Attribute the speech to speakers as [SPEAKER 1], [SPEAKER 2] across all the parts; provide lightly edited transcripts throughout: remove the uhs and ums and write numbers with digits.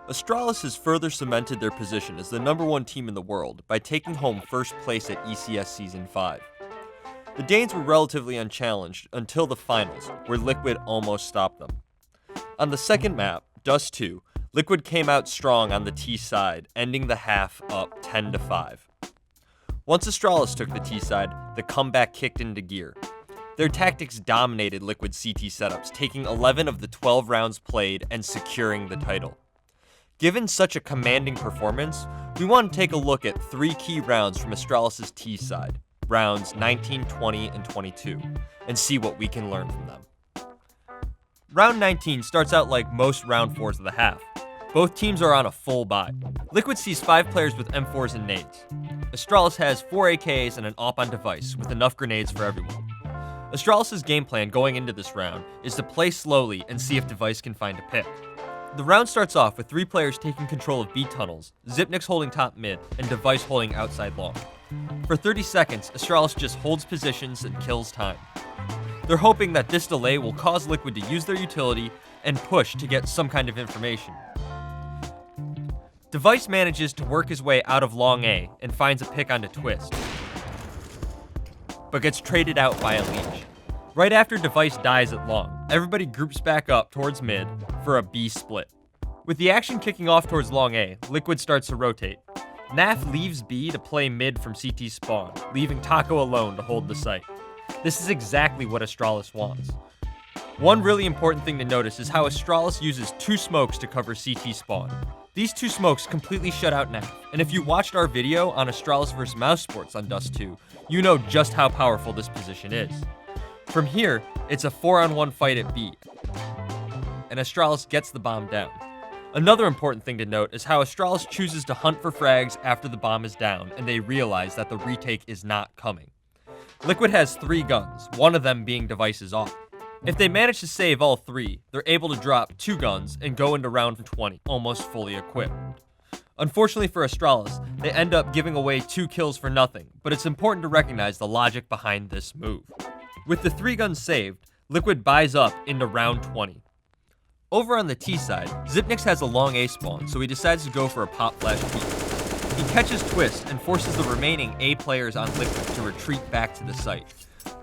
[SPEAKER 1] Astralis has further cemented their position as the #1 team in the world by taking home first place at ECS Season 5. The Danes were relatively unchallenged until the finals, where Liquid almost stopped them. On the second map, Dust 2, Liquid came out strong on the T side, ending the half up 10-5. Once Astralis took the T side, the comeback kicked into gear. Their tactics dominated Liquid CT setups, taking 11 of the 12 rounds played and securing the title. Given such a commanding performance, we want to take a look at 3 key rounds from Astralis' T side, rounds 19, 20, and 22, and see what we can learn from them. Round 19 starts out like most round 4s of the half. Both teams are on a full buy. Liquid sees 5 players with M4s and nades. Astralis has 4 AKs and an AWP on device, with enough grenades for everyone. Astralis' game plan going into this round is to play slowly and see if device can find a pick. The round starts off with 3 players taking control of B tunnels, Xyp9x holding top mid, and device holding outside long. For 30 seconds, Astralis just holds positions and kills time. They're hoping that this delay will cause Liquid to use their utility and push to get some kind of information. Device manages to work his way out of long A and finds a pick onto Twist, but gets traded out by a leech. Right after Device dies at long, everybody groups back up towards mid for a B split. With the action kicking off towards long A, Liquid starts to rotate. NAF leaves B to play mid from CT spawn, leaving Taco alone to hold the site. This is exactly what Astralis wants. One really important thing to notice is how Astralis uses 2 smokes to cover CT spawn. These 2 smokes completely shut out NAF, and if you watched our video on Astralis vs Esports on Dust 2, you know just how powerful this position is. From here, it's a 4-on-1 fight at B, and Astralis gets the bomb down. Another important thing to note is how Astralis chooses to hunt for frags after the bomb is down, and they realize that the retake is not coming. Liquid has 3 guns, one of them being Device's off. If they manage to save all 3, they're able to drop 2 guns and go into round 20, almost fully equipped. Unfortunately for Astralis, they end up giving away 2 kills for nothing, but it's important to recognize the logic behind this move. With the 3 guns saved, Liquid buys up into round 20. Over on the T side, Xyp9x has a long A spawn, so he decides to go for a pop flash P. He catches Twist and forces the remaining A players on Liquid to retreat back to the site.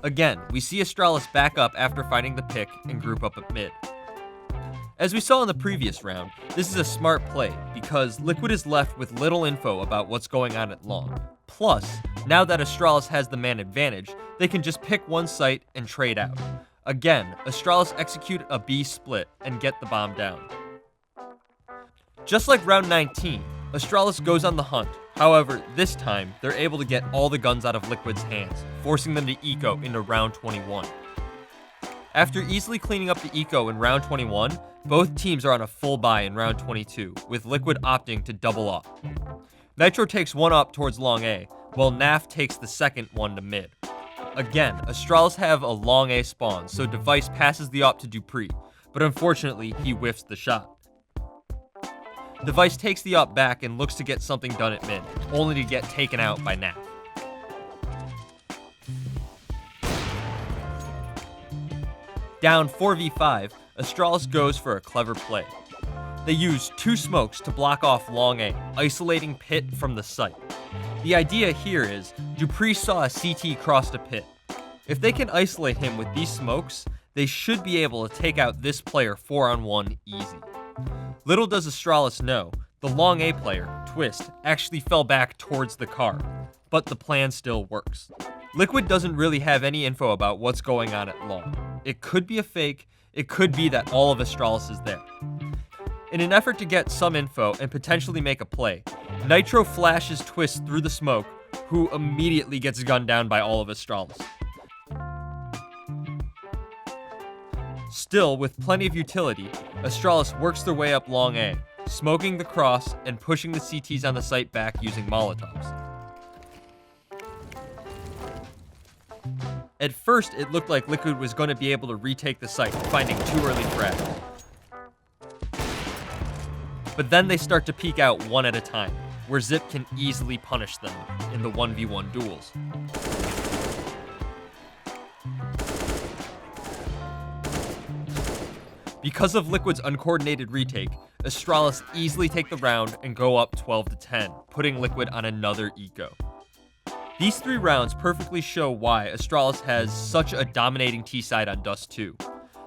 [SPEAKER 1] Again, we see Astralis back up after finding the pick and group up at mid. As we saw in the previous round, this is a smart play because Liquid is left with little info about what's going on at long. Plus, now that Astralis has the man advantage, they can just pick one site and trade out. Again, Astralis execute a B split and get the bomb down. Just like round 19, Astralis goes on the hunt. However, this time, they're able to get all the guns out of Liquid's hands, forcing them to eco into round 21. After easily cleaning up the eco in round 21, both teams are on a full buy in round 22, with Liquid opting to double up. Nitro takes one up towards long A, while NAF takes the second one to mid. Again, Astralis have a long A spawn, so Device passes the op to Dupree, but unfortunately, he whiffs the shot. Device takes the op back and looks to get something done at mid, only to get taken out by NAF. Down 4v5, Astralis goes for a clever play. They use 2 smokes to block off long A, isolating Pit from the site. The idea here is, Dupree saw a CT cross to Pit. If they can isolate him with these smokes, they should be able to take out this player 4-on-1 easy. Little does Astralis know, the long A player, Twist, actually fell back towards the car, but the plan still works. Liquid doesn't really have any info about what's going on at long. It could be a fake, it could be that all of Astralis is there. In an effort to get some info and potentially make a play, Nitro flashes Twist through the smoke, who immediately gets gunned down by all of Astralis. Still, with plenty of utility, Astralis works their way up long A, smoking the cross and pushing the CTs on the site back using Molotovs. At first, it looked like Liquid was going to be able to retake the site, finding 2 early frags. But then they start to peek out one at a time, where Xyp can easily punish them in the 1v1 duels. Because of Liquid's uncoordinated retake, Astralis easily take the round and go up 12-10, putting Liquid on another eco. These 3 rounds perfectly show why Astralis has such a dominating T-side on Dust 2.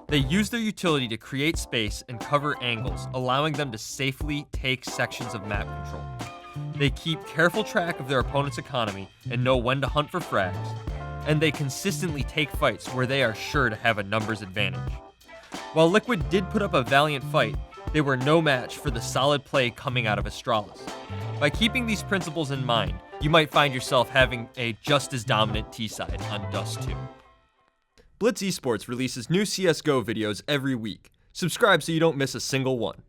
[SPEAKER 1] They use their utility to create space and cover angles, allowing them to safely take sections of map control. They keep careful track of their opponent's economy and know when to hunt for frags, and they consistently take fights where they are sure to have a numbers advantage. While Liquid did put up a valiant fight, they were no match for the solid play coming out of Astralis. By keeping these principles in mind, you might find yourself having a just as dominant T-side on Dust 2. Blitz Esports releases new CSGO videos every week. Subscribe so you don't miss a single one.